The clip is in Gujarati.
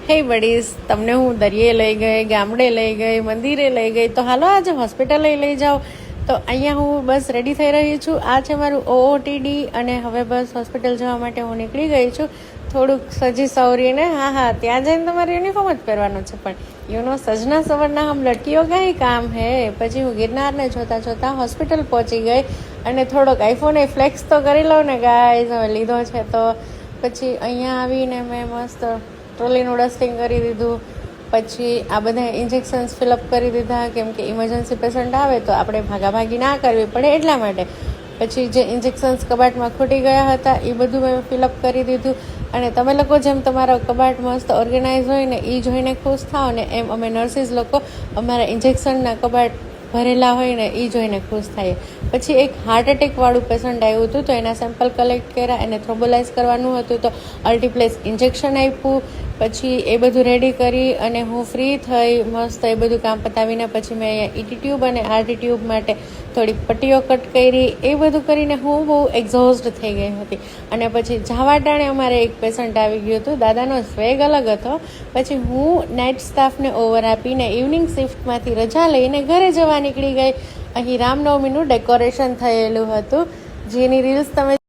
હે બડીઝ, તમને હું દરિયે લઈ ગઈ, ગામડે લઈ ગઈ, મંદિરે લઈ ગઈ, તો હાલો આજે હોસ્પિટલે લઈ જાઓ. તો અહીંયા હું બસ રેડી થઈ રહી છું. આ છે મારું OOTD અને હવે બસ હોસ્પિટલ જવા માટે હું નીકળી ગઈ છું. થોડુંક સજી સવરીને, હા ત્યાં જઈને તમારે યુનિફોર્મ જ પહેરવાનો છે, પણ સजना સવરના હમ લડકીઓ કઈ કામ હે. પછી હું ગિરનારને જોતા હોસ્પિટલ પહોંચી ગઈ અને થોડોક આઈફોન ફ્લેક્સ તો કરી લઉં ને ગાઈઝ, હવે લીધો છે તો. પછી અહીંયા આવીને મેં મસ્ત ટ્રોલીનું ડસ્ટિંગ કરી દીધું. પછી આ બધા ઇન્જેક્શન્સ ફિલઅપ કરી દીધા, કેમ કે ઇમરજન્સી પેશન્ટ આવે તો આપણે ભાગાભાગી ના કરવી પડે એટલા માટે. પછી જે ઇન્જેક્શન્સ કબાટમાં ખૂટી ગયા હતા એ બધું મેં ફિલઅપ કરી દીધું. અને તમે લોકો જેમ તમારો કબાટ મસ્ત ઓર્ગેનાઇઝ હોય ને એ જોઈને ખુશ થાઓ ને, એમ અમે નર્સિસ લોકો અમારા ઇન્જેક્શનના કબાટ ભરેલા હોય ને એ જોઈને ખુશ થાય. પછી એક હાર્ટ એટેકવાળું પેશન્ટ આવ્યું હતું, તો એના સેમ્પલ કલેક્ટ કર્યા, એને થ્રોબોલાઇઝ કરવાનું હતું, તો અલ્ટીપ્લેસ ઇન્જેક્શન આપ્યું. પછી એ બધું રેડી કરી અને હું ફ્રી થઈ મસ્ત એ બધું કામ પતાવીને પછી મેં અહીંયા ET ટ્યુબ અને RT ટ્યુબ માટે થોડીક પટ્ટીઓ કટ કરી. એ બધું કરીને હું બહુ એક્ઝોસ્ટ થઈ ગઈ હતી. અને પછી જવા ટાણે અમારે એક પેશન્ટ આવી ગયું હતું, દાદાનો સ્વેગ અલગ હતો. પછી હું નાઇટ સ્ટાફને ઓવર આપીને ઇવનિંગ શિફ્ટમાંથી રજા લઈને ઘરે જવા નીકળી ગઈ. અહીં રામનવમીનું ડેકોરેશન થયેલું હતું, જેની રીલ્સ તમે